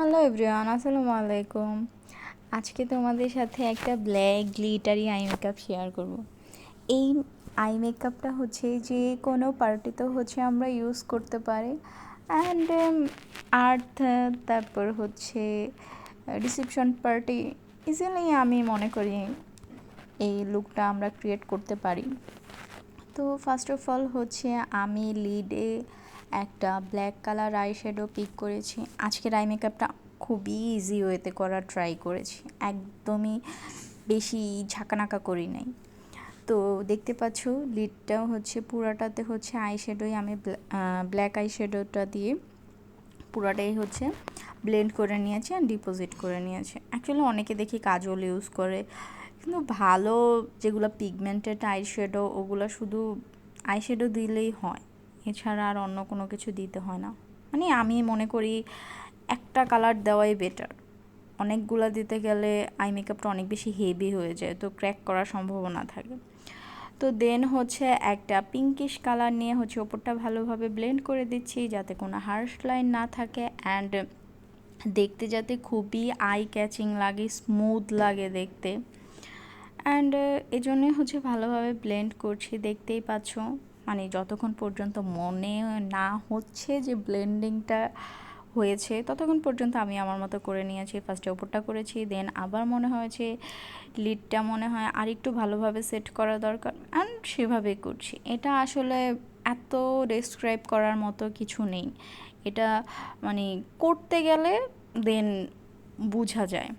Hello everyone, আসসালামু আলাইকুম। আজকে তোমাদের সাথে একটা black glittery eye makeup share করব। এই আই মেকআপটা হচ্ছে যে কোনো পার্টিতে হচ্ছে আমরা ইউজ করতে পারি অ্যান্ড আর্থ, তারপর হচ্ছে রিসেপশন পার্টি, ইজিলি আমি মনে করি এই লুকটা আমরা ক্রিয়েট করতে পারি। তো ফার্স্ট অফ অল হচ্ছে আমি লিডে একটা black colour eye shadow pick করেছি। আজকের আই মেকআপটা খুবই ইজি ওয়েতে করার ট্রাই করেছি, একদমই বেশি ঝাঁকানাকা করি নাই। তো দেখতে পাচ্ছ লিডটাও হচ্ছে পুরাটাতে হচ্ছে আই শ্যাডোই আমি ব্ল্যাক আই শ্যাডোটা দিয়ে পুরাটাই হচ্ছে ব্লেন্ড করে নিয়েছি আর ডিপোজিট করে নিয়েছি। অ্যাকচুয়ালি অনেকে দেখি কাজল ইউজ করে, কিন্তু ভালো যেগুলো পিগমেন্টেড আইশ্যাডো ওগুলো শুধু আইশ্যাডো দিলেই হয়, এছাড়া আর অন্য কোনো কিছু দিতে হয় না। মানে আমি মনে করি একটা কালার দেওয়াই বেটার, অনেকগুলো দিতে গেলে আই মেকআপটা অনেক বেশি হেভি হয়ে যায়, তো ক্র্যাক করার সম্ভাবনা থাকে। তো দেন হচ্ছে একটা পিঙ্কিশ কালার নিয়ে হচ্ছে ওপরটা ভালোভাবে ব্লেন্ড করে দিচ্ছি যাতে কোনো হার্শ লাইন না থাকে অ্যান্ড দেখতে যাতে খুবই আই ক্যাচিং লাগে, স্মুথ লাগে দেখতে। অ্যান্ড এই জন্যই হচ্ছে ভালোভাবে ব্লেন্ড করছি, দেখতেই পাচ্ছ। মানে যতক্ষণ পর্যন্ত মনে না হচ্ছে যে ব্লেন্ডিংটা হয়েছে ততক্ষণ পর্যন্ত আমি আমার মতো করে নিয়েছি। ফার্স্টে ওপরটা করেছি, দেন আবার মনে হয়েছে লিডটা মনে হয় আর একটু ভালোভাবে সেট করা দরকার অ্যান্ড সেভাবেই করছি। এটা আসলে এত ডেসক্রাইব করার মতো কিছু নেই, এটা মানে করতে গেলে দেন বোঝা যায়।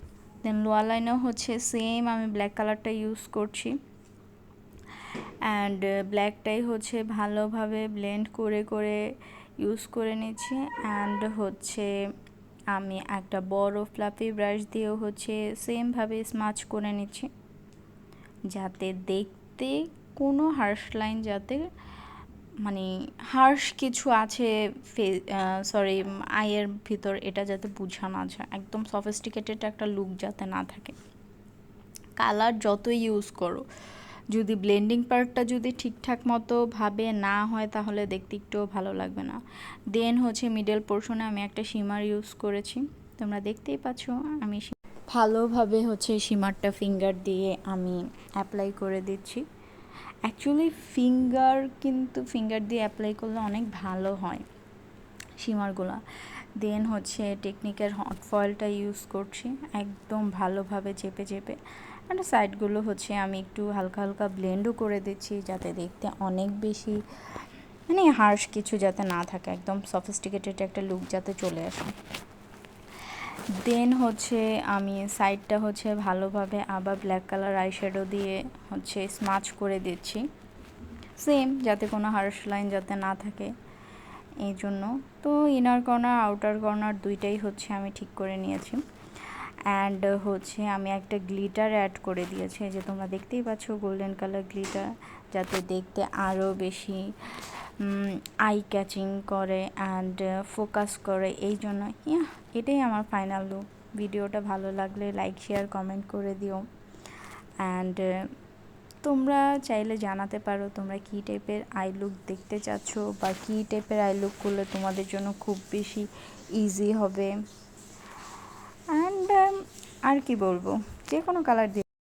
দেন লোয়ার লাইনেও হচ্ছে সেম আমি ব্ল্যাক কালারটা ইউজ করছি অ্যান্ড ব্ল্যাকটাই হচ্ছে ভালোভাবে ব্লেন্ড করে করে ইউজ করে নিচ্ছি। অ্যান্ড হচ্ছে আমি একটা বড় ফ্লাফি ব্রাশ দিয়েও হচ্ছে সেমভাবে স্মাচ করে নিচ্ছি যাতে দেখতে কোনো হার্শ লাইন যাতে মানে হার্শ কিছু আছে আইয়ের ভিতর এটা যাতে বোঝা না যায়, একদম সফিস্টিকেটেড একটা লুক যাতে না থাকে। কালার যতই ইউজ করো, যদি ব্লেন্ডিং পার্টটা যদি ঠিকঠাক মতো ভাবে না হয় তাহলে দেখতে একটুও ভালো লাগবে না। দেন হচ্ছে মিডল পোর্শনে আমি একটা শিমার ইউজ করেছি, তোমরা দেখতেই পাচ্ছ। আমি ভালোভাবে হচ্ছে শিমারটা ফিঙ্গার দিয়ে আমি অ্যাপ্লাই করে দিচ্ছি। অ্যাকচুয়ালি ফিঙ্গার দিয়ে অ্যাপ্লাই করলে অনেক ভালো হয় শিমারগুলো। দেন হচ্ছে টেকনিকের হট ফয়েলটা ইউজ করছি, একদম ভালোভাবে চেপে চেপে আর সাইডগুলো হচ্ছে আমি একটু হালকা হালকা ব্লেন্ডও করে দিচ্ছি যাতে দেখতে অনেক বেশি মানে হার্শ কিছু যাতে না থাকে, একদম সফিস্টিকেটেড একটা লুক যাতে চলে আসে। দেন হচ্ছে আমি সাইডটা হচ্ছে ভালোভাবে আবার ব্ল্যাক কালার আইশ্যাডো দিয়ে হচ্ছে স্মাচ করে দিচ্ছি, সেম যাতে কোনো হার্শ লাইন যাতে না থাকে এই জন্য। তো ইনার কর্নার আউটার কর্নার দুইটাই হচ্ছে আমি ঠিক করে নিয়েছি। অ্যান্ড হচ্ছে আমি একটা গ্লিটার অ্যাড করে দিয়েছি, যে তোমরা দেখতেই পাচ্ছ গোল্ডেন কালার গ্লিটার, যাতে দেখতে আরও বেশি আই ক্যাচিং করে অ্যান্ড ফোকাস করে। এই জন্য এটাই আমার ফাইনাল লুক। ভিডিওটা ভালো লাগলে লাইক শেয়ার কমেন্ট করে দিও অ্যান্ড তোমরা চাইলে জানাতে পারো তোমরা কী টাইপের আই লুক দেখতে চাচ্ছ বা কী টাইপের আই লুক করলে তোমাদের জন্য খুব বেশি ইজি হবে। অ্যান্ড আর কি বলবো, যে কোনো কালার দিয়ে